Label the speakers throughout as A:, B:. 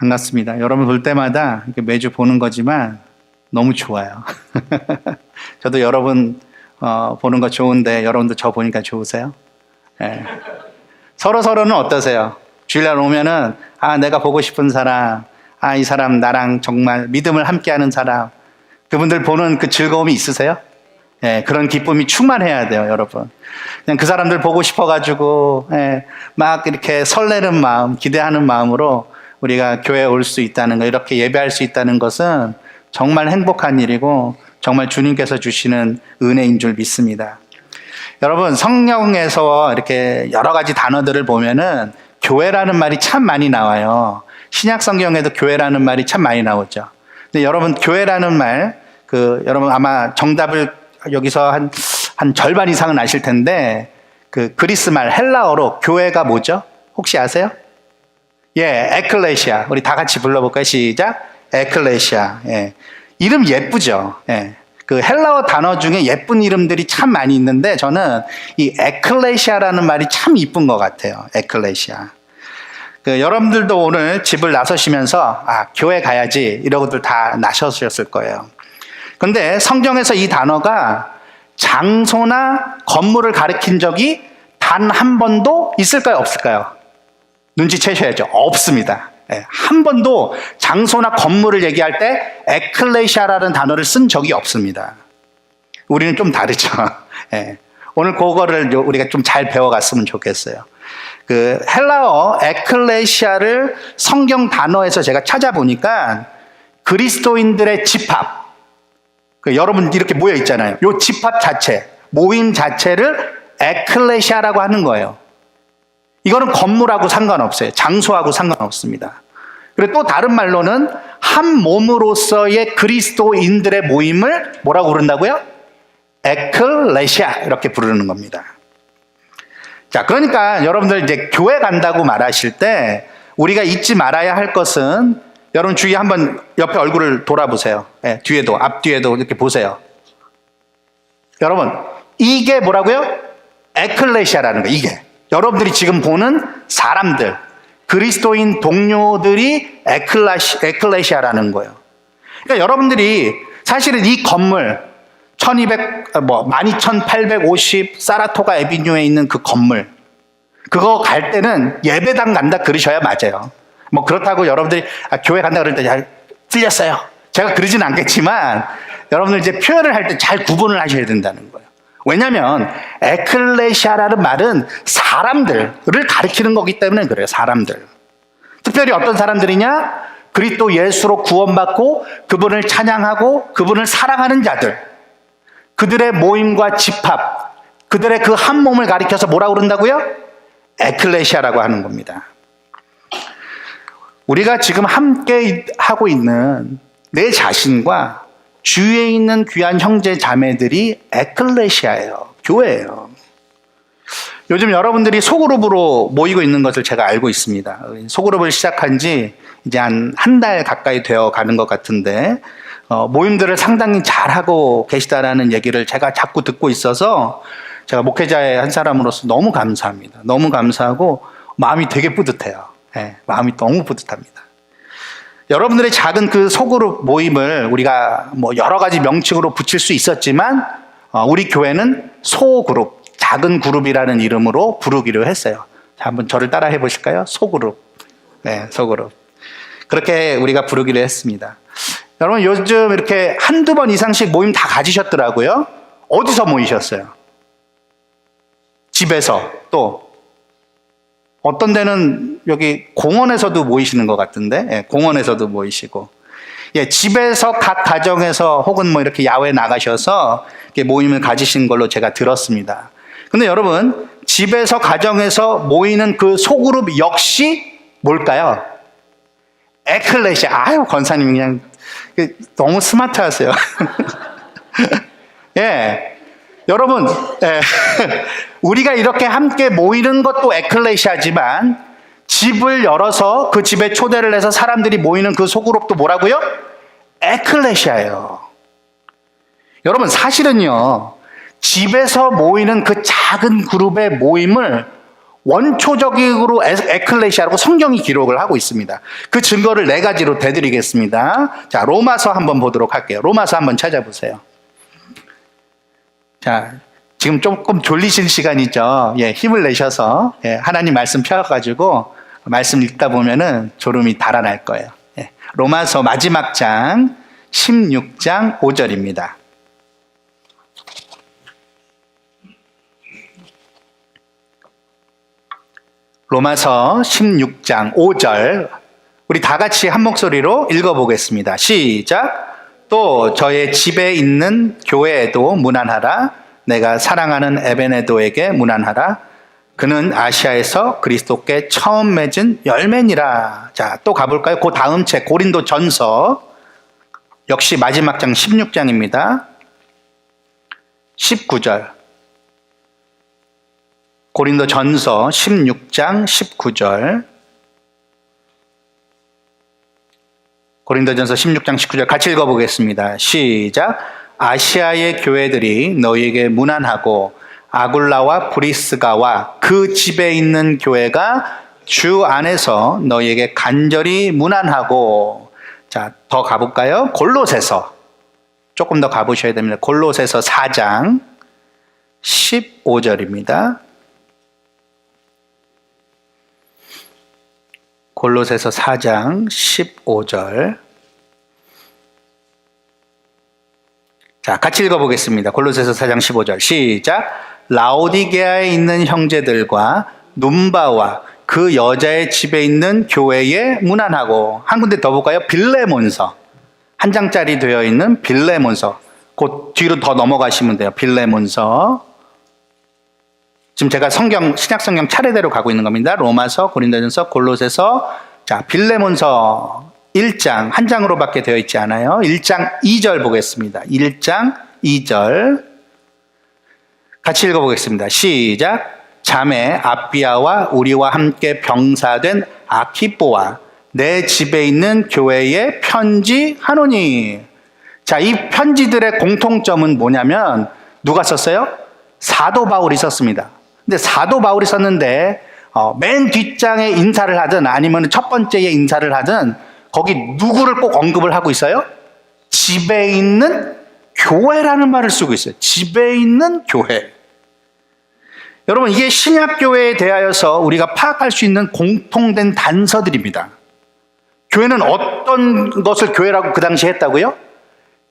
A: 반갑습니다. 여러분 볼 때마다 이렇게 매주 보는 거지만 너무 좋아요. 저도 여러분 보는 거 좋은데 여러분도 저 보니까 좋으세요? 네. 서로는 어떠세요? 주일날 오면은 내가 보고 싶은 사람, 이 사람 나랑 정말 믿음을 함께하는 사람, 그분들 보는 그 즐거움이 있으세요? 예, 그런 기쁨이 충만해야 돼요, 여러분. 그냥 그 사람들 보고 싶어가지고, 막 이렇게 설레는 마음, 기대하는 마음으로 우리가 교회에 올 수 있다는 거, 이렇게 예배할 수 있다는 것은 정말 행복한 일이고, 정말 주님께서 주시는 은혜인 줄 믿습니다. 여러분, 성경에서 이렇게 여러 가지 단어들을 보면은 교회라는 말이 참 많이 나와요. 신약 성경에도 교회라는 말이 참 많이 나오죠. 근데 여러분, 교회라는 말, 여러분 아마 정답을 여기서 한 절반 이상은 아실 텐데, 그리스 말 헬라어로 교회가 뭐죠? 혹시 아세요? 예, 에클레시아. 우리 다 같이 불러볼까요? 시작. 에클레시아. 예. 이름 예쁘죠? 예. 그 헬라어 단어 중에 예쁜 이름들이 참 많이 있는데, 저는 이 에클레시아라는 말이 참 이쁜 것 같아요. 에클레시아. 여러분들도 오늘 집을 나서시면서, 교회 가야지, 이러고들 다 나서셨을 거예요. 근데 성경에서 이 단어가 장소나 건물을 가리킨 적이 단 한 번도 있을까요? 없을까요? 눈치채셔야죠. 없습니다. 한 번도 장소나 건물을 얘기할 때 에클레시아라는 단어를 쓴 적이 없습니다. 우리는 좀 다르죠. 오늘 그거를 우리가 좀 잘 배워갔으면 좋겠어요. 헬라어 에클레시아를 성경 단어에서 제가 찾아보니까 그리스도인들의 집합, 여러분 이렇게 모여 있잖아요. 이 집합 자체, 모임 자체를 에클레시아라고 하는 거예요. 이거는 건물하고 상관없어요. 장소하고 상관없습니다. 그리고 또 다른 말로는 한 몸으로서의 그리스도인들의 모임을 뭐라고 부른다고요? 에클레시아, 이렇게 부르는 겁니다. 자, 그러니까 여러분들 이제 교회 간다고 말하실 때 우리가 잊지 말아야 할 것은, 여러분 주위에 한번 옆에 얼굴을 돌아보세요. 뒤에도, 앞뒤에도 이렇게 보세요. 여러분, 이게 뭐라고요? 에클레시아라는 거예요. 이게 여러분들이 지금 보는 사람들, 그리스도인 동료들이 에클레시아라는 거예요. 그러니까 여러분들이 사실은 이 건물 12850 사라토가 에비뉴에 있는 그 건물, 그거 갈 때는 예배당 간다 그러셔야 맞아요. 그렇다고 여러분들이 교회 간다 그럴 때 틀렸어요, 제가 그러진 않겠지만, 여러분들 이제 표현을 할 때 잘 구분을 하셔야 된다는 거예요. 왜냐하면 에클레시아라는 말은 사람들을 가리키는 거기 때문에 그래요. 사람들. 특별히 어떤 사람들이냐? 그리스도 예수로 구원받고 그분을 찬양하고 그분을 사랑하는 자들, 그들의 모임과 집합, 그들의 그 한 몸을 가리켜서 뭐라고 그런다고요? 에클레시아라고 하는 겁니다. 우리가 지금 함께 하고 있는 내 자신과 주위에 있는 귀한 형제 자매들이 에클레시아예요. 교회예요. 요즘 여러분들이 소그룹으로 모이고 있는 것을 제가 알고 있습니다. 소그룹을 시작한 지 이제 한 달 가까이 되어 가는 것 같은데, 모임들을 상당히 잘하고 계시다라는 얘기를 제가 자꾸 듣고 있어서 제가 목회자의 한 사람으로서 너무 감사합니다. 너무 감사하고 마음이 되게 뿌듯해요. 마음이 너무 뿌듯합니다. 여러분들의 작은 그 소그룹 모임을 우리가 여러 가지 명칭으로 붙일 수 있었지만, 우리 교회는 소그룹, 작은 그룹이라는 이름으로 부르기로 했어요. 자, 한번 저를 따라 해보실까요? 소그룹. 소그룹. 그렇게 우리가 부르기로 했습니다. 여러분, 요즘 이렇게 한두 번 이상씩 모임 다 가지셨더라고요. 어디서 모이셨어요? 집에서, 또 어떤 데는 여기 공원에서도 모이시는 것 같은데, 공원에서도 모이시고, 집에서 각 가정에서 혹은 이렇게 야외 나가셔서 이렇게 모임을 가지신 걸로 제가 들었습니다. 근데 여러분, 집에서 가정에서 모이는 그 소그룹 역시 뭘까요? 에클레시아. 권사님이 그냥 너무 스마트하세요. 여러분, 우리가 이렇게 함께 모이는 것도 에클레시아지만, 집을 열어서 그 집에 초대를 해서 사람들이 모이는 그 소그룹도 뭐라고요? 에클레시아예요. 여러분, 사실은요, 집에서 모이는 그 작은 그룹의 모임을 원초적으로 에클레시아라고 성경이 기록을 하고 있습니다. 그 증거를 4가지로 대드리겠습니다. 자, 로마서 한번 보도록 할게요. 로마서 한번 찾아보세요. 자, 지금 조금 졸리신 시간이죠. 예, 힘을 내셔서 하나님 말씀 펴가지고 말씀 읽다 보면은 졸음이 달아날 거예요. 예, 로마서 마지막 장 16장 5절입니다. 로마서 16장 5절 우리 다 같이 한 목소리로 읽어보겠습니다. 시작. 또 저의 집에 있는 교회에도 문안하라. 내가 사랑하는 에베네도에게 문안하라. 그는 아시아에서 그리스도께 처음 맺은 열매니라. 자, 또 가볼까요? 그 다음 책 고린도 전서 역시 마지막 장 16장입니다. 19절 고린도 전서 16장 19절 고린도 전서 16장 19절 같이 읽어보겠습니다. 시작. 아시아의 교회들이 너희에게 문안하고 아굴라와 브리스가와 그 집에 있는 교회가 주 안에서 너희에게 간절히 문안하고. 자, 더 가볼까요? 골로새서 조금 더 가보셔야 됩니다. 골로새서 4장 15절입니다. 골로새서 4장 15절. 자, 같이 읽어보겠습니다. 골로새서 4장 15절 시작. 라오디게아에 있는 형제들과 num바와 그 여자의 집에 있는 교회에 문안하고. 한 군데 더 볼까요? 빌레몬서 한 장짜리 되어 있는 빌레몬서. 그 뒤로 더 넘어가시면 돼요. 빌레몬서. 지금 제가 신약 성경 차례대로 가고 있는 겁니다. 로마서, 고린도전서, 골로새서. 자, 빌레몬서 1장 한 장으로밖에 되어 있지 않아요. 1장 2절 보겠습니다. 1장 2절 같이 읽어보겠습니다. 시작. 자매 아비아와 우리와 함께 병사된 아키뽀와 내 집에 있는 교회에 편지하노니. 자, 이 편지들의 공통점은 뭐냐면 누가 썼어요? 사도 바울이 썼습니다. 근데 사도 바울이 썼는데 맨 뒷장에 인사를 하든 아니면 첫 번째에 인사를 하든 거기 누구를 꼭 언급을 하고 있어요? 집에 있는 교회라는 말을 쓰고 있어요. 집에 있는 교회. 여러분, 이게 신약교회에 대하여서 우리가 파악할 수 있는 공통된 단서들입니다. 교회는 어떤 것을 교회라고 그 당시에 했다고요?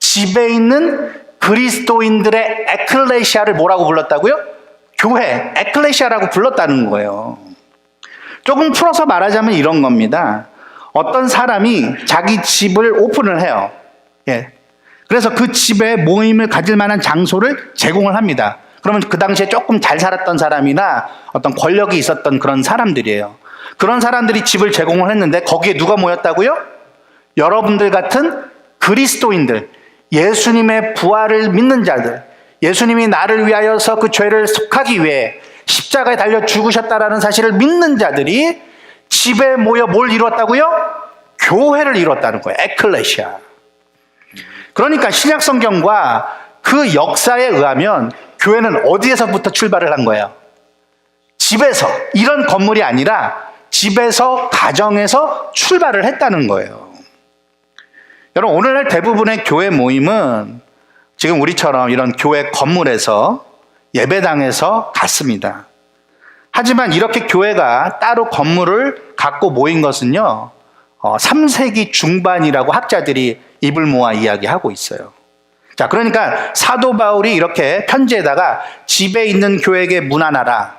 A: 집에 있는 그리스도인들의 에클레시아를 뭐라고 불렀다고요? 교회, 에클레시아라고 불렀다는 거예요. 조금 풀어서 말하자면 이런 겁니다. 어떤 사람이 자기 집을 오픈을 해요. 예. 그래서 그 집에 모임을 가질 만한 장소를 제공을 합니다. 그러면 그 당시에 조금 잘 살았던 사람이나 어떤 권력이 있었던 그런 사람들이에요. 그런 사람들이 집을 제공을 했는데 거기에 누가 모였다고요? 여러분들 같은 그리스도인들, 예수님의 부활을 믿는 자들, 예수님이 나를 위하여서 그 죄를 속하기 위해 십자가에 달려 죽으셨다라는 사실을 믿는 자들이 집에 모여 뭘 이뤘다고요? 교회를 이뤘다는 거예요. 에클레시아. 그러니까 신약 성경과 그 역사에 의하면 교회는 어디에서부터 출발을 한 거예요? 집에서. 이런 건물이 아니라 집에서, 가정에서 출발을 했다는 거예요. 여러분, 오늘날 대부분의 교회 모임은 지금 우리처럼 이런 교회 건물에서 예배당에서 갖습니다. 하지만 이렇게 교회가 따로 건물을 갖고 모인 것은요, 3세기 중반이라고 학자들이 입을 모아 이야기하고 있어요. 자, 그러니까 사도 바울이 이렇게 편지에다가 집에 있는 교회에게 문안하라.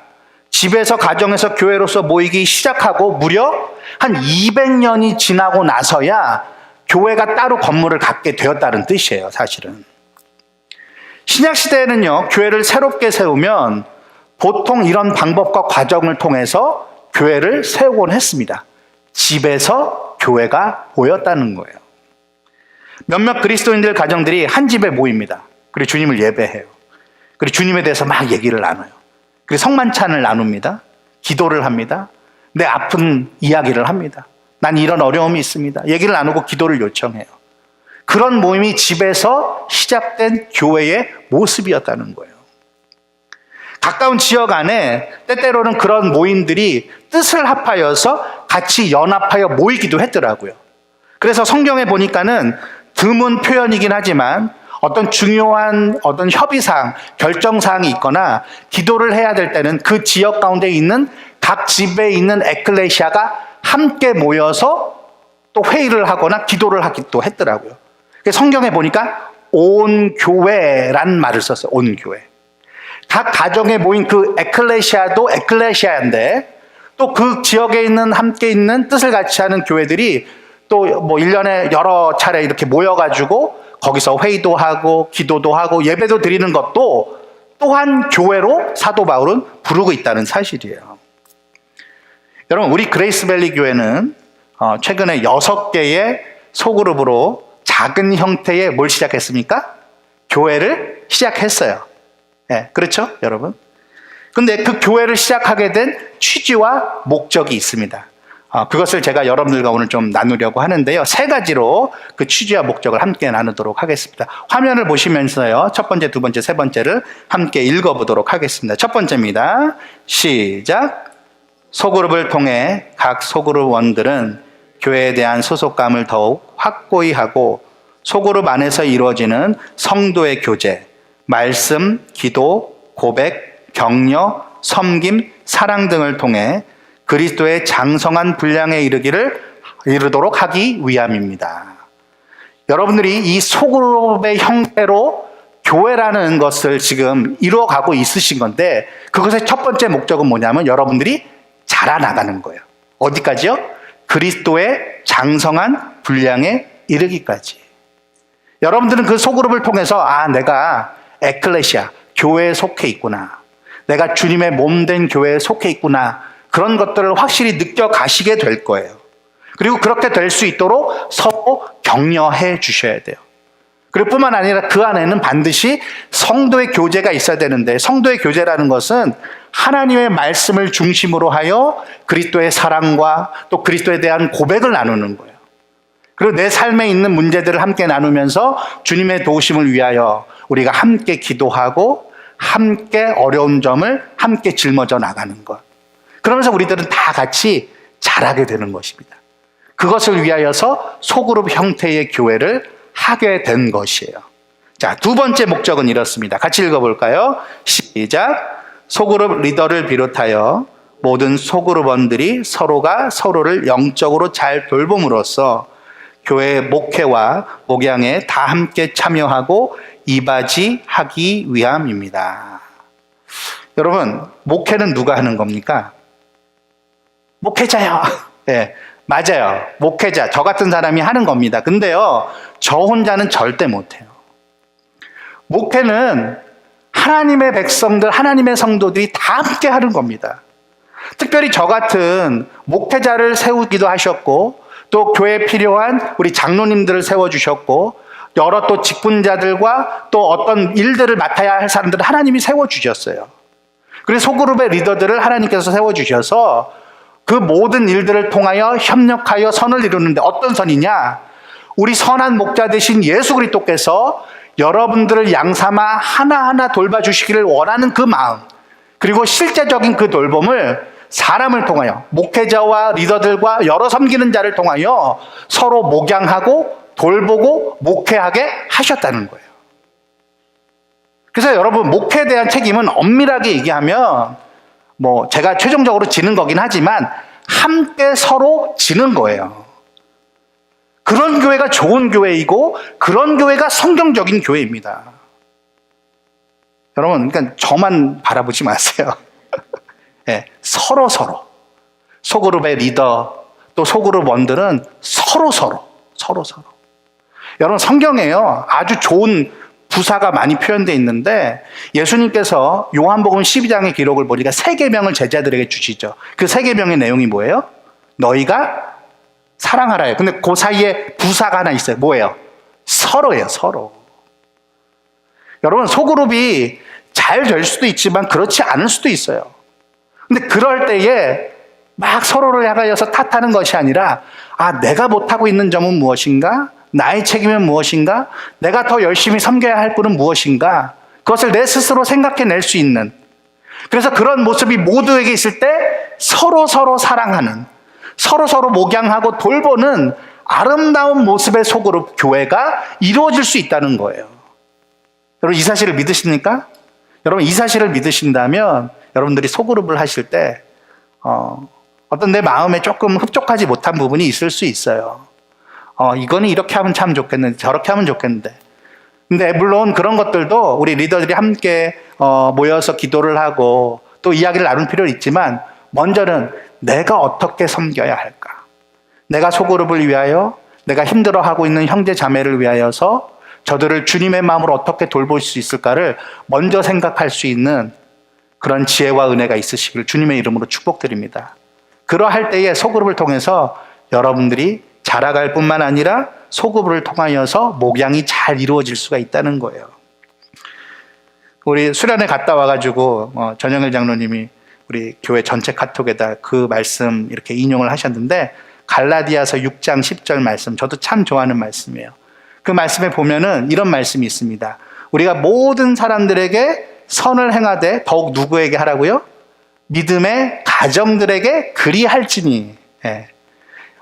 A: 집에서 가정에서 교회로서 모이기 시작하고 무려 한 200년이 지나고 나서야 교회가 따로 건물을 갖게 되었다는 뜻이에요, 사실은. 신약시대에는요, 교회를 새롭게 세우면 보통 이런 방법과 과정을 통해서 교회를 세우곤 했습니다. 집에서 교회가 모였다는 거예요. 몇몇 그리스도인들 가정들이 한 집에 모입니다. 그리고 주님을 예배해요. 그리고 주님에 대해서 막 얘기를 나눠요. 그리고 성만찬을 나눕니다. 기도를 합니다. 내 아픈 이야기를 합니다. 난 이런 어려움이 있습니다. 얘기를 나누고 기도를 요청해요. 그런 모임이 집에서 시작된 교회의 모습이었다는 거예요. 가까운 지역 안에 때때로는 그런 모임들이 뜻을 합하여서 같이 연합하여 모이기도 했더라고요. 그래서 성경에 보니까는 드문 표현이긴 하지만 어떤 중요한 어떤 협의사항, 결정사항이 있거나 기도를 해야 될 때는 그 지역 가운데 있는 각 집에 있는 에클레시아가 함께 모여서 또 회의를 하거나 기도를 하기도 했더라고요. 성경에 보니까 온 교회란 말을 썼어요. 온 교회. 각 가정에 모인 그 에클레시아도 에클레시아인데 또 그 지역에 있는 함께 있는 뜻을 같이 하는 교회들이 또 뭐 1년에 여러 차례 이렇게 모여가지고 거기서 회의도 하고 기도도 하고 예배도 드리는 것도 또한 교회로 사도 바울은 부르고 있다는 사실이에요. 여러분, 우리 그레이스밸리 교회는 최근에 6개의 소그룹으로 작은 형태의 뭘 시작했습니까? 교회를 시작했어요. 네, 그렇죠, 여러분? 근데 그 교회를 시작하게 된 취지와 목적이 있습니다. 그것을 제가 여러분들과 오늘 좀 나누려고 하는데요. 3가지로 그 취지와 목적을 함께 나누도록 하겠습니다. 화면을 보시면서요. 첫 번째, 두 번째, 세 번째를 함께 읽어보도록 하겠습니다. 첫 번째입니다. 시작. 소그룹을 통해 각 소그룹원들은 교회에 대한 소속감을 더욱 확고히 하고 소그룹 안에서 이루어지는 성도의 교제, 말씀, 기도, 고백, 격려, 섬김, 사랑 등을 통해 그리스도의 장성한 분량에 이르도록 하기 위함입니다. 여러분들이 이 소그룹의 형태로 교회라는 것을 지금 이루어가고 있으신 건데 그것의 첫 번째 목적은 뭐냐면 여러분들이 자라나가는 거예요. 어디까지요? 그리스도의 장성한 분량에 이르기까지. 여러분들은 그 소그룹을 통해서 내가 에클레시아, 교회에 속해 있구나. 내가 주님의 몸된 교회에 속해 있구나. 그런 것들을 확실히 느껴가시게 될 거예요. 그리고 그렇게 될 수 있도록 서로 격려해 주셔야 돼요. 그리고 뿐만 아니라 그 안에는 반드시 성도의 교제가 있어야 되는데 성도의 교제라는 것은 하나님의 말씀을 중심으로 하여 그리스도의 사랑과 또 그리스도에 대한 고백을 나누는 거예요. 그리고 내 삶에 있는 문제들을 함께 나누면서 주님의 도우심을 위하여 우리가 함께 기도하고 함께 어려운 점을 함께 짊어져 나가는 것. 그러면서 우리들은 다 같이 자라게 되는 것입니다. 그것을 위하여서 소그룹 형태의 교회를 하게 된 것이에요. 자, 두 번째 목적은 이렇습니다. 같이 읽어볼까요? 시작. 소그룹 리더를 비롯하여 모든 소그룹원들이 서로가 서로를 영적으로 잘 돌봄으로써 교회의 목회와 목양에 다 함께 참여하고 이바지하기 위함입니다. 여러분, 목회는 누가 하는 겁니까? 목회자요. 네, 맞아요. 목회자, 저 같은 사람이 하는 겁니다. 근데요, 저 혼자는 절대 못해요. 목회는 하나님의 백성들, 하나님의 성도들이 다 함께 하는 겁니다. 특별히 저 같은 목회자를 세우기도 하셨고 또 교회에 필요한 우리 장로님들을 세워주셨고 여러 또 직분자들과 또 어떤 일들을 맡아야 할 사람들을 하나님이 세워주셨어요. 그래서 소그룹의 리더들을 하나님께서 세워주셔서 그 모든 일들을 통하여 협력하여 선을 이루는데 어떤 선이냐? 우리 선한 목자 되신 예수 그리스도께서 여러분들을 양삼아 하나하나 돌봐주시기를 원하는 그 마음, 그리고 실제적인 그 돌봄을 사람을 통하여 목회자와 리더들과 여러 섬기는 자를 통하여 서로 목양하고 돌보고 목회하게 하셨다는 거예요. 그래서 여러분, 목회에 대한 책임은 엄밀하게 얘기하면 제가 최종적으로 지는 거긴 하지만 함께 서로 지는 거예요. 그런 교회가 좋은 교회이고 그런 교회가 성경적인 교회입니다. 여러분, 그러니까 저만 바라보지 마세요. 네, 서로 소그룹의 리더 또 소그룹원들은 서로 여러분, 성경에요 아주 좋은 부사가 많이 표현되어 있는데 예수님께서 요한복음 12장의 기록을 보니까 3계명을 제자들에게 주시죠. 그 3계명의 내용이 뭐예요? 너희가 사랑하라요. 근데 그 사이에 부사가 하나 있어요. 뭐예요? 서로예요. 서로. 여러분, 소그룹이 잘 될 수도 있지만 그렇지 않을 수도 있어요. 근데 그럴 때에 막 서로를 향하여서 탓하는 것이 아니라 내가 못하고 있는 점은 무엇인가? 나의 책임은 무엇인가? 내가 더 열심히 섬겨야 할 분은 무엇인가? 그것을 내 스스로 생각해낼 수 있는, 그래서 그런 모습이 모두에게 있을 때 서로 사랑하는, 서로 목양하고 돌보는 아름다운 모습의 소그룹 교회가 이루어질 수 있다는 거예요. 여러분 이 사실을 믿으십니까? 여러분 이 사실을 믿으신다면 여러분들이 소그룹을 하실 때 어떤 내 마음에 조금 흡족하지 못한 부분이 있을 수 있어요. 이거는 이렇게 하면 참 좋겠는데 저렇게 하면 좋겠는데. 근데 물론 그런 것들도 우리 리더들이 함께 모여서 기도를 하고 또 이야기를 나눌 필요는 있지만 먼저는 내가 어떻게 섬겨야 할까? 내가 소그룹을 위하여, 내가 힘들어하고 있는 형제 자매를 위하여서 저들을 주님의 마음으로 어떻게 돌볼 수 있을까를 먼저 생각할 수 있는 그런 지혜와 은혜가 있으시길 주님의 이름으로 축복드립니다. 그러할 때에 소그룹을 통해서 여러분들이 자라갈 뿐만 아니라 소그룹을 통하여서 목양이 잘 이루어질 수가 있다는 거예요. 우리 수련회 갔다 와가지고 전영일 장로님이 우리 교회 전체 카톡에다 그 말씀 이렇게 인용을 하셨는데 갈라디아서 6장 10절 말씀, 저도 참 좋아하는 말씀이에요. 그 말씀에 보면은 이런 말씀이 있습니다. 우리가 모든 사람들에게 선을 행하되 더욱 누구에게 하라고요? 믿음의 가정들에게 그리할지니. 예.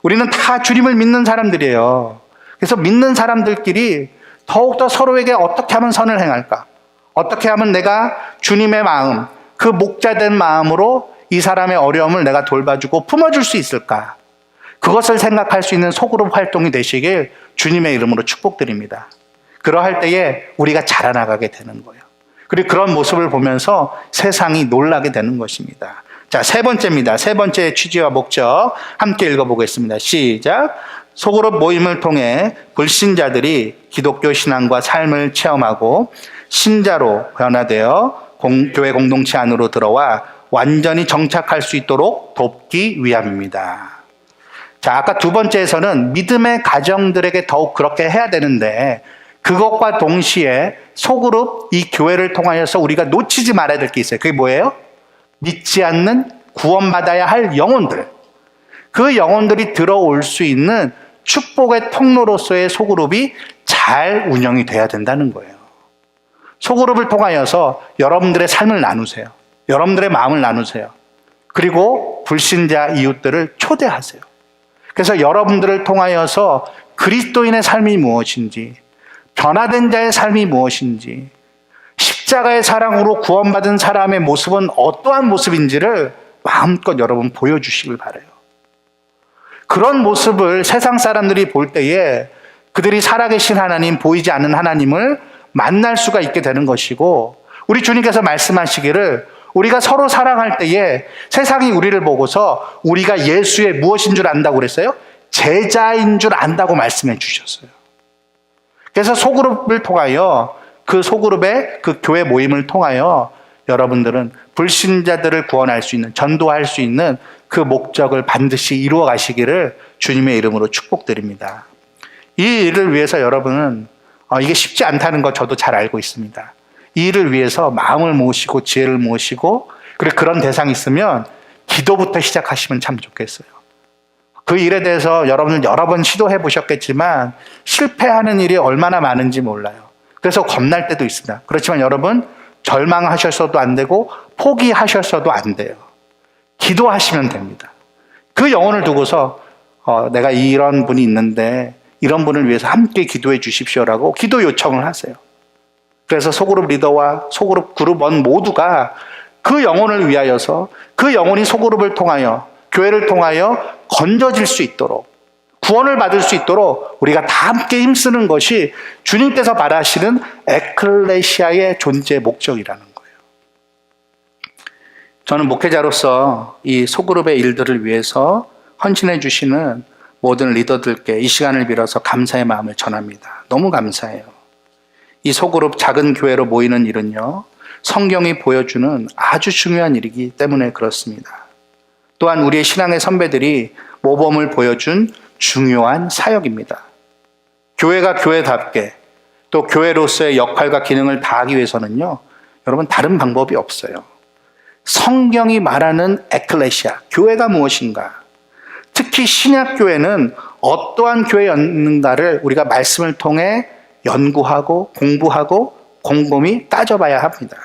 A: 우리는 다 주님을 믿는 사람들이에요. 그래서 믿는 사람들끼리 더욱더 서로에게 어떻게 하면 선을 행할까? 어떻게 하면 내가 주님의 마음, 그 목자된 마음으로 이 사람의 어려움을 내가 돌봐주고 품어줄 수 있을까? 그것을 생각할 수 있는 소그룹 활동이 되시길 주님의 이름으로 축복드립니다. 그러할 때에 우리가 자라나가게 되는 거예요. 그리고 그런 모습을 보면서 세상이 놀라게 되는 것입니다. 자, 세 번째입니다. 세 번째 취지와 목적 함께 읽어보겠습니다. 시작. 소그룹 모임을 통해 불신자들이 기독교 신앙과 삶을 체험하고 신자로 변화되어 교회 공동체 안으로 들어와 완전히 정착할 수 있도록 돕기 위함입니다. 자, 아까 두 번째에서는 믿음의 가정들에게 더욱 그렇게 해야 되는데 그것과 동시에 소그룹 이 교회를 통하여서 우리가 놓치지 말아야 될 게 있어요. 그게 뭐예요? 믿지 않는 구원받아야 할 영혼들. 그 영혼들이 들어올 수 있는 축복의 통로로서의 소그룹이 잘 운영이 돼야 된다는 거예요. 소그룹을 통하여서 여러분들의 삶을 나누세요. 여러분들의 마음을 나누세요. 그리고 불신자 이웃들을 초대하세요. 그래서 여러분들을 통하여서 그리스도인의 삶이 무엇인지, 변화된 자의 삶이 무엇인지, 십자가의 사랑으로 구원받은 사람의 모습은 어떠한 모습인지를 마음껏 여러분 보여주시길 바라요. 그런 모습을 세상 사람들이 볼 때에 그들이 살아계신 하나님, 보이지 않는 하나님을 만날 수가 있게 되는 것이고, 우리 주님께서 말씀하시기를 우리가 서로 사랑할 때에 세상이 우리를 보고서 우리가 예수의 무엇인 줄 안다고 그랬어요? 제자인 줄 안다고 말씀해 주셨어요. 그래서 소그룹을 통하여 그 소그룹의 그 교회 모임을 통하여 여러분들은 불신자들을 구원할 수 있는, 전도할 수 있는 그 목적을 반드시 이루어 가시기를 주님의 이름으로 축복드립니다. 이 일을 위해서 여러분은 이게 쉽지 않다는 거 저도 잘 알고 있습니다. 이 일을 위해서 마음을 모으시고 지혜를 모으시고, 그리고 그런 대상이 있으면 기도부터 시작하시면 참 좋겠어요. 그 일에 대해서 여러분은 여러 번 시도해 보셨겠지만 실패하는 일이 얼마나 많은지 몰라요. 그래서 겁날 때도 있습니다. 그렇지만 여러분 절망하셨어도 안 되고 포기하셨어도 안 돼요. 기도하시면 됩니다. 그 영혼을 두고서 내가 이런 분이 있는데 이런 분을 위해서 함께 기도해 주십시오라고 기도 요청을 하세요. 그래서 소그룹 리더와 소그룹 그룹원 모두가 그 영혼을 위하여서, 그 영혼이 소그룹을 통하여, 교회를 통하여 건져질 수 있도록, 구원을 받을 수 있도록 우리가 다 함께 힘쓰는 것이 주님께서 바라시는 에클레시아의 존재 목적이라는 거예요. 저는 목회자로서 이 소그룹의 일들을 위해서 헌신해 주시는 모든 리더들께 이 시간을 빌어서 감사의 마음을 전합니다. 너무 감사해요. 이 소그룹 작은 교회로 모이는 일은요, 성경이 보여주는 아주 중요한 일이기 때문에 그렇습니다. 또한 우리의 신앙의 선배들이 모범을 보여준 중요한 사역입니다. 교회가 교회답게 또 교회로서의 역할과 기능을 다하기 위해서는요, 여러분 다른 방법이 없어요. 성경이 말하는 에클레시아, 교회가 무엇인가, 특히 신약교회는 어떠한 교회였는가를 우리가 말씀을 통해 연구하고 공부하고 곰곰이 따져봐야 합니다.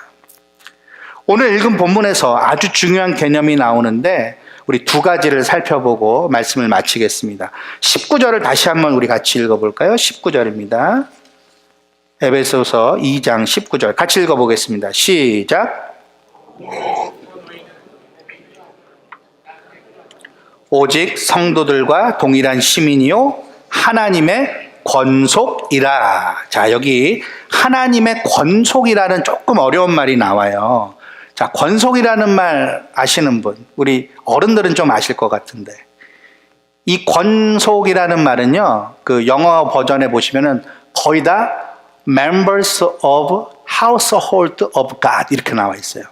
A: 오늘 읽은 본문에서 아주 중요한 개념이 나오는데 우리 두 가지를 살펴보고 말씀을 마치겠습니다. 19절을 다시 한번 우리 같이 읽어볼까요? 19절입니다. 에베소서 2장 19절 같이 읽어보겠습니다. 시작. 오직 성도들과 동일한 시민이요 하나님의 권속이라. 자, 여기 하나님의 권속이라는 조금 어려운 말이 나와요. 자, 권속이라는 말 아시는 분, 우리 어른들은 좀 아실 것 같은데, 이 권속이라는 말은요, 그 영어 버전에 보시면은 거의 다 members of household of God 이렇게 나와 있어요.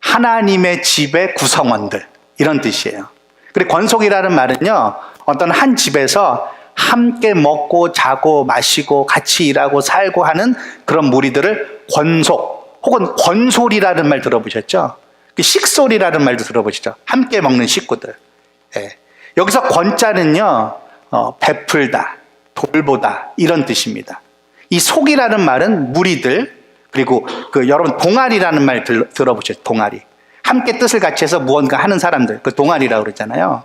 A: 하나님의 집의 구성원들, 이런 뜻이에요. 그리고 권속이라는 말은요, 어떤 한 집에서 함께 먹고 자고 마시고 같이 일하고 살고 하는 그런 무리들을 권속 혹은 권솔이라는 말 들어보셨죠? 식솔이라는 말도 들어보시죠? 함께 먹는 식구들. 예. 여기서 권자는요, 베풀다, 돌보다 이런 뜻입니다. 이 속이라는 말은 무리들, 그리고 여러분 동아리라는 말 들어보셨죠? 동아리. 함께 뜻을 같이 해서 무언가 하는 사람들, 그 동아리라고 그러잖아요.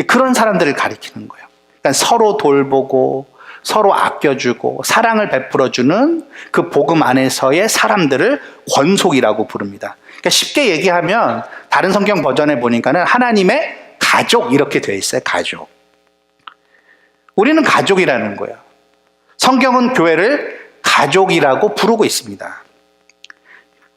A: 그런 사람들을 가리키는 거예요. 그러니까 서로 돌보고 서로 아껴주고 사랑을 베풀어주는 그 복음 안에서의 사람들을 권속이라고 부릅니다. 그러니까 쉽게 얘기하면 다른 성경 버전에 보니까는 하나님의 가족 이렇게 되어 있어요. 가족. 우리는 가족이라는 거예요. 성경은 교회를 가족이라고 부르고 있습니다.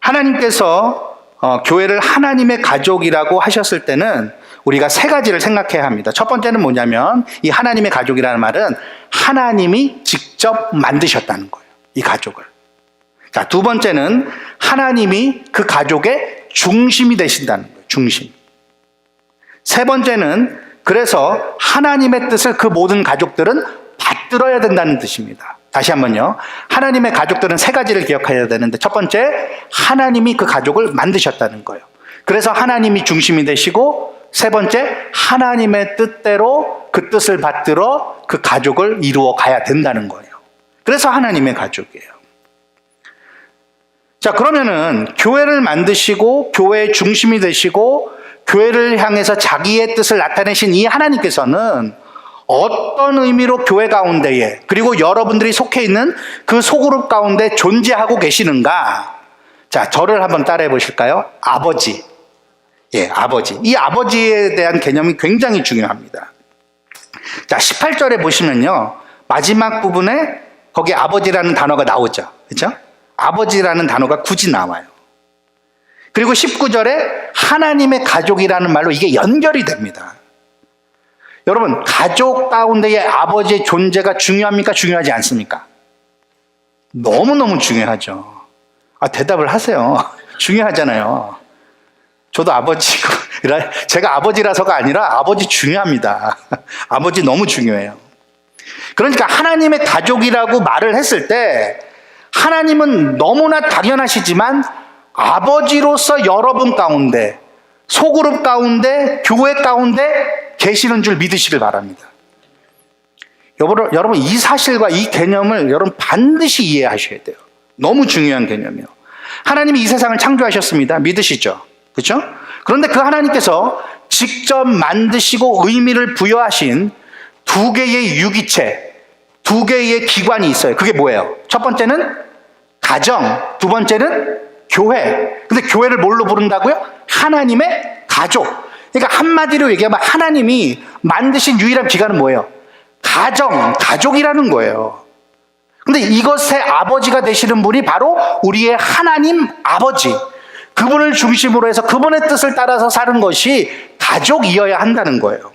A: 하나님께서 교회를 하나님의 가족이라고 하셨을 때는 우리가 세 가지를 생각해야 합니다. 첫 번째는 뭐냐면 이 하나님의 가족이라는 말은 하나님이 직접 만드셨다는 거예요. 이 가족을. 자, 두 번째는 하나님이 그 가족의 중심이 되신다는 거예요. 중심. 세 번째는 그래서 하나님의 뜻을 그 모든 가족들은 받들어야 된다는 뜻입니다. 다시 한번요. 하나님의 가족들은 세 가지를 기억해야 되는데 첫 번째, 하나님이 그 가족을 만드셨다는 거예요. 그래서 하나님이 중심이 되시고 세 번째, 하나님의 뜻대로 그 뜻을 받들어 그 가족을 이루어 가야 된다는 거예요. 그래서 하나님의 가족이에요. 자, 그러면은 교회를 만드시고 교회의 중심이 되시고 교회를 향해서 자기의 뜻을 나타내신 이 하나님께서는 어떤 의미로 교회 가운데에 그리고 여러분들이 속해 있는 그 소그룹 가운데 존재하고 계시는가? 자, 저를 한번 따라해 보실까요? 아버지. 예, 아버지. 이 아버지에 대한 개념이 굉장히 중요합니다. 자, 18절에 보시면요. 마지막 부분에 거기 아버지라는 단어가 나오죠. 그렇죠? 아버지라는 단어가 굳이 나와요. 그리고 19절에 하나님의 가족이라는 말로 이게 연결이 됩니다. 여러분, 가족 가운데의 아버지의 존재가 중요합니까? 중요하지 않습니까? 너무너무 중요하죠. 대답을 하세요. 중요하잖아요. 저도 아버지고, 제가 아버지라서가 아니라 아버지 중요합니다. 아버지 너무 중요해요. 그러니까 하나님의 가족이라고 말을 했을 때 하나님은 너무나 당연하시지만 아버지로서 여러분 가운데, 소그룹 가운데, 교회 가운데 계시는 줄 믿으시길 바랍니다. 여러분 이 사실과 이 개념을 여러분 반드시 이해하셔야 돼요. 너무 중요한 개념이에요. 하나님이 이 세상을 창조하셨습니다. 믿으시죠? 그렇죠? 그런데 그 하나님께서 직접 만드시고 의미를 부여하신 두 개의 유기체, 두 개의 기관이 있어요. 그게 뭐예요? 첫 번째는 가정, 두 번째는 교회. 근데 교회를 뭘로 부른다고요? 하나님의 가족. 그러니까 한마디로 얘기하면 하나님이 만드신 유일한 기관은 뭐예요? 가족이라는 거예요. 근데 이것의 아버지가 되시는 분이 바로 우리의 하나님 아버지. 그분을 중심으로 해서 그분의 뜻을 따라서 사는 것이 가족이어야 한다는 거예요.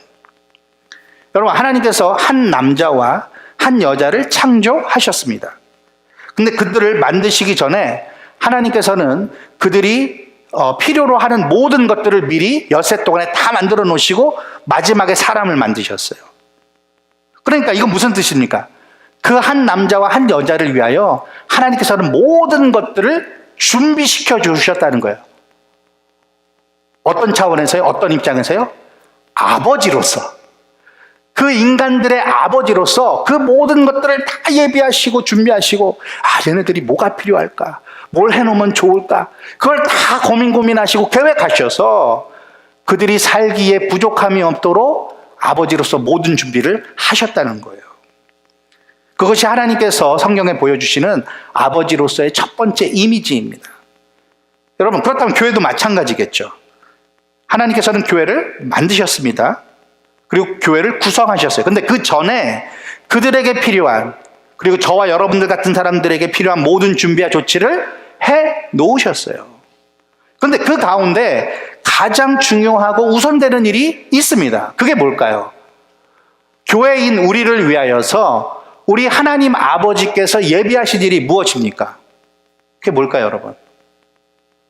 A: 여러분, 하나님께서 한 남자와 한 여자를 창조하셨습니다. 근데 그들을 만드시기 전에 하나님께서는 그들이 필요로 하는 모든 것들을 미리 엿새 동안에 다 만들어 놓으시고 마지막에 사람을 만드셨어요. 그러니까 이건 무슨 뜻입니까? 그 한 남자와 한 여자를 위하여 하나님께서는 모든 것들을 준비시켜 주셨다는 거예요. 어떤 차원에서요? 어떤 입장에서요? 아버지로서. 그 인간들의 아버지로서 그 모든 것들을 다 예비하시고 준비하시고, 얘네들이 뭐가 필요할까? 뭘 해놓으면 좋을까? 그걸 다 고민하시고 계획하셔서 그들이 살기에 부족함이 없도록 아버지로서 모든 준비를 하셨다는 거예요. 그것이 하나님께서 성경에 보여주시는 아버지로서의 첫 번째 이미지입니다. 여러분, 그렇다면 교회도 마찬가지겠죠. 하나님께서는 교회를 만드셨습니다. 그리고 교회를 구성하셨어요. 근데 그 전에 그들에게 필요한, 그리고 저와 여러분들 같은 사람들에게 필요한 모든 준비와 조치를 해 놓으셨어요. 근데 그 가운데 가장 중요하고 우선되는 일이 있습니다. 그게 뭘까요? 교회인 우리를 위하여서 우리 하나님 아버지께서 예비하신 일이 무엇입니까? 그게 뭘까요, 여러분?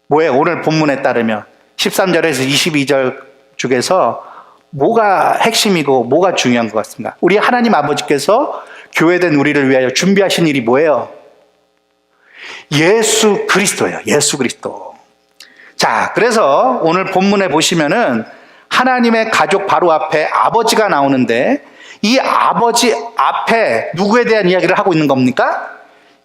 A: 뭐예요? 오늘 본문에 따르면 13절에서 22절 중에서 뭐가 핵심이고 뭐가 중요한 것 같습니다. 우리 하나님 아버지께서 교회된 우리를 위하여 준비하신 일이 뭐예요? 예수 그리스도예요. 예수 그리스도. 자, 그래서 오늘 본문에 보시면은 하나님의 가족 바로 앞에 아버지가 나오는데 이 아버지 앞에 누구에 대한 이야기를 하고 있는 겁니까?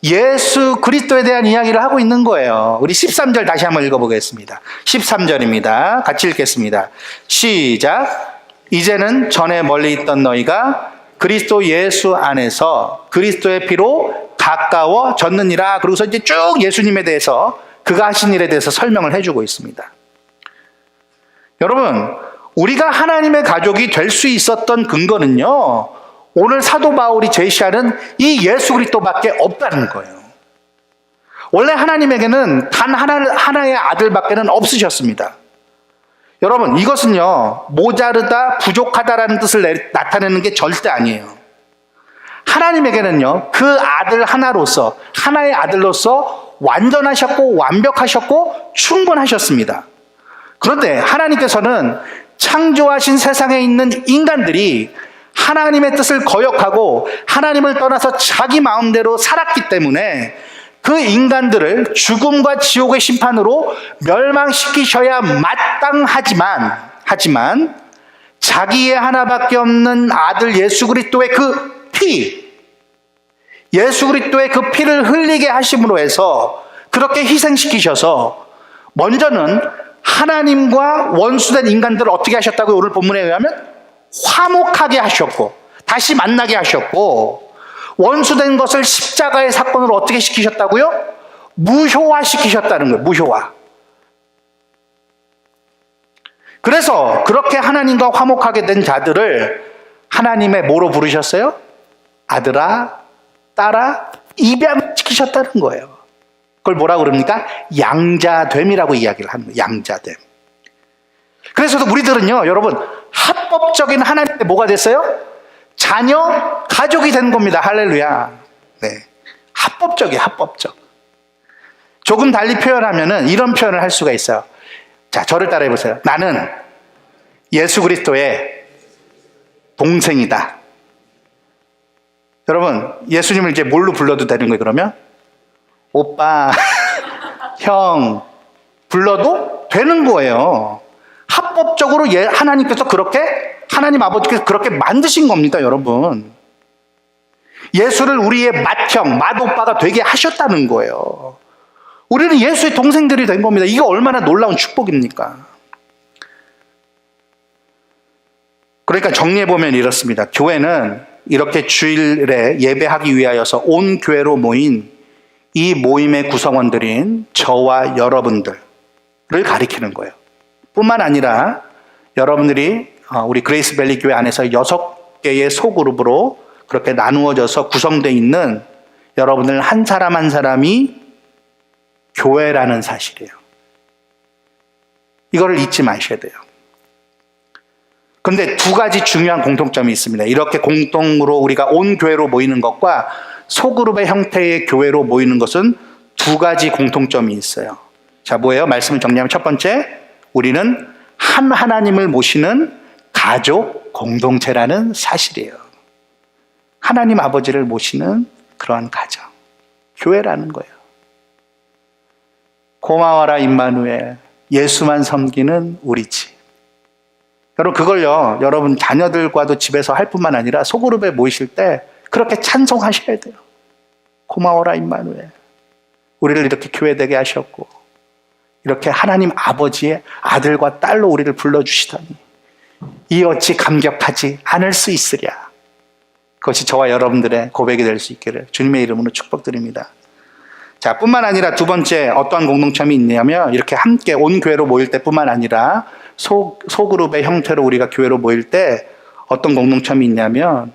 A: 예수 그리스도에 대한 이야기를 하고 있는 거예요. 우리 13절 다시 한번 읽어보겠습니다. 13절입니다. 같이 읽겠습니다. 시작. 이제는 전에 멀리 있던 너희가 그리스도 예수 안에서 그리스도의 피로 가까워졌느니라. 그러고서 이제 쭉 예수님에 대해서 그가 하신 일에 대해서 설명을 해주고 있습니다. 여러분, 우리가 하나님의 가족이 될 수 있었던 근거는요, 오늘 사도 바울이 제시하는 이 예수 그리스도밖에 없다는 거예요. 원래 하나님에게는 단 하나의 아들밖에는 없으셨습니다. 여러분, 이것은요, 모자르다, 부족하다라는 뜻을 나타내는 게 절대 아니에요. 하나님에게는요, 그 아들 하나로서, 하나의 아들로서 완전하셨고 완벽하셨고 충분하셨습니다. 그런데 하나님께서는 창조하신 세상에 있는 인간들이 하나님의 뜻을 거역하고 하나님을 떠나서 자기 마음대로 살았기 때문에 그 인간들을 죽음과 지옥의 심판으로 멸망시키셔야 마땅하지만 자기의 하나밖에 없는 아들 예수 그리스도의 그 피, 예수 그리스도의 그 피를 흘리게 하심으로 해서 그렇게 희생시키셔서 먼저는 하나님과 원수된 인간들을 어떻게 하셨다고요? 오늘 본문에 의하면 화목하게 하셨고 다시 만나게 하셨고 원수된 것을 십자가의 사건으로 어떻게 시키셨다고요? 무효화시키셨다는 거예요. 무효화. 그래서 그렇게 하나님과 화목하게 된 자들을 하나님의 뭐로 부르셨어요? 아들아, 딸아, 입양시키셨다는 거예요. 그걸 뭐라고 그럽니까? 양자됨이라고 이야기를 하는 거예요. 양자됨. 그래서 우리들은요, 여러분, 합법적인 하나님의 뭐가 됐어요? 자녀, 가족이 된 겁니다. 할렐루야. 네. 합법적이에요, 합법적. 조금 달리 표현하면은 이런 표현을 할 수가 있어요. 자, 저를 따라해 보세요. 나는 예수 그리스도의 동생이다. 여러분, 예수님을 이제 뭘로 불러도 되는 거예요, 그러면? 오빠, 형, 불러도 되는 거예요. 합법적으로 하나님께서 그렇게, 하나님 아버지께서 그렇게 만드신 겁니다, 여러분. 예수를 우리의 맏형, 맏오빠가 되게 하셨다는 거예요. 우리는 예수의 동생들이 된 겁니다. 이게 얼마나 놀라운 축복입니까? 그러니까 정리해보면 이렇습니다. 교회는 이렇게 주일에 예배하기 위하여서 온 교회로 모인 이 모임의 구성원들인 저와 여러분들을 가리키는 거예요. 뿐만 아니라 여러분들이 우리 그레이스밸리 교회 안에서 6개의 소그룹으로 그렇게 나누어져서 구성되어 있는 여러분들 한 사람 한 사람이 교회라는 사실이에요. 이거를 잊지 마셔야 돼요. 그런데 두 가지 중요한 공통점이 있습니다. 이렇게 공동으로 우리가 온 교회로 모이는 것과 소그룹의 형태의 교회로 모이는 것은 두 가지 공통점이 있어요. 자, 뭐예요? 말씀을 정리하면 첫 번째, 우리는 한 하나님을 모시는 가족 공동체라는 사실이에요. 하나님 아버지를 모시는 그러한 가정, 교회라는 거예요. 고마워라 임마누엘, 예수만 섬기는 우리 집. 여러분, 그걸요, 여러분 자녀들과도 집에서 할 뿐만 아니라 소그룹에 모이실 때 그렇게 찬송하셔야 돼요. 고마워라 임마누엘, 우리를 이렇게 교회되게 하셨고 이렇게 하나님 아버지의 아들과 딸로 우리를 불러주시더니 이 어찌 감격하지 않을 수 있으랴. 그것이 저와 여러분들의 고백이 될 수 있기를 주님의 이름으로 축복드립니다. 자, 뿐만 아니라 두 번째 어떠한 공동체이 있냐면 이렇게 함께 온 교회로 모일 때뿐만 아니라 소그룹의 형태로 우리가 교회로 모일 때 어떤 공동체이 있냐면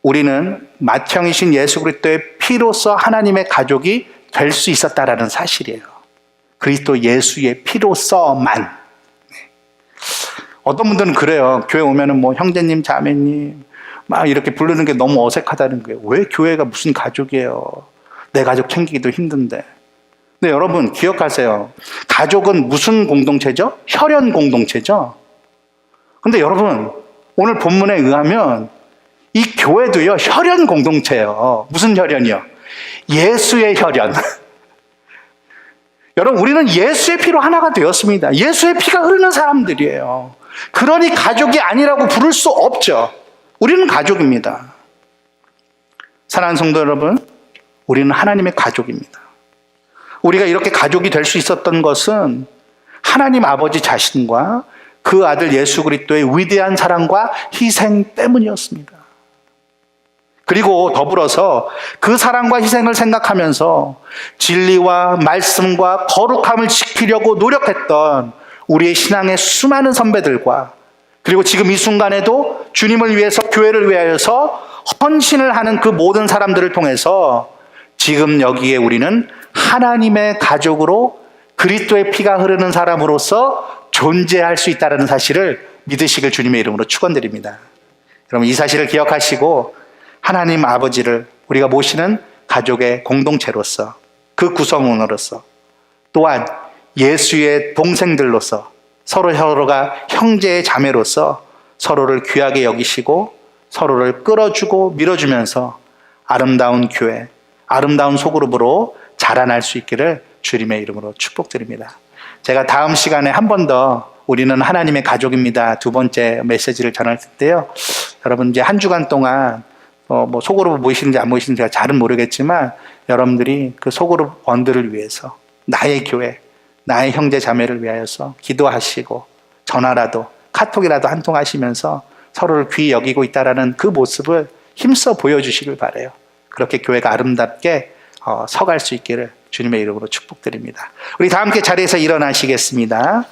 A: 우리는 맏형이신 예수 그리스도의 피로서 하나님의 가족이 될 수 있었다라는 사실이에요. 그리스도 예수의 피로서만. 어떤 분들은 그래요. 교회 오면은 뭐 형제님, 자매님 막 이렇게 부르는 게 너무 어색하다는 거예요. 왜 교회가 무슨 가족이에요? 내 가족 챙기기도 힘든데. 근데 여러분 기억하세요. 가족은 무슨 공동체죠? 혈연 공동체죠. 근데 여러분 오늘 본문에 의하면 이 교회도요 혈연 공동체예요. 무슨 혈연이요? 예수의 혈연. 여러분 우리는 예수의 피로 하나가 되었습니다. 예수의 피가 흐르는 사람들이에요. 그러니 가족이 아니라고 부를 수 없죠. 우리는 가족입니다. 사랑하는 성도 여러분, 우리는 하나님의 가족입니다. 우리가 이렇게 가족이 될 수 있었던 것은 하나님 아버지 자신과 그 아들 예수 그리스도의 위대한 사랑과 희생 때문이었습니다. 그리고 더불어서 그 사랑과 희생을 생각하면서 진리와 말씀과 거룩함을 지키려고 노력했던 우리의 신앙의 수많은 선배들과 그리고 지금 이 순간에도 주님을 위해서 교회를 위하여서 헌신을 하는 그 모든 사람들을 통해서 지금 여기에 우리는 하나님의 가족으로 그리스도의 피가 흐르는 사람으로서 존재할 수 있다는 사실을 믿으시길 주님의 이름으로 축원드립니다. 여러분 이 사실을 기억하시고 하나님 아버지를 우리가 모시는 가족의 공동체로서 그 구성원으로서 또한 예수의 동생들로서 서로가 형제의 자매로서 서로를 귀하게 여기시고 서로를 끌어주고 밀어주면서 아름다운 교회, 아름다운 소그룹으로 자라날 수 있기를 주님의 이름으로 축복드립니다. 제가 다음 시간에 한 번 더 우리는 하나님의 가족입니다. 두 번째 메시지를 전할 때요. 여러분 이제 한 주간 동안 뭐 소그룹 모이시는지 안 모이시는지 제가 잘은 모르겠지만 여러분들이 그 소그룹 원들을 위해서 나의 교회, 나의 형제 자매를 위하여서 기도하시고 전화라도 카톡이라도 한 통 하시면서 서로를 귀히 여기고 있다라는 그 모습을 힘써 보여주시길 바라요. 그렇게 교회가 아름답게 서갈 수 있기를 주님의 이름으로 축복드립니다. 우리 다 함께 자리에서 일어나시겠습니다.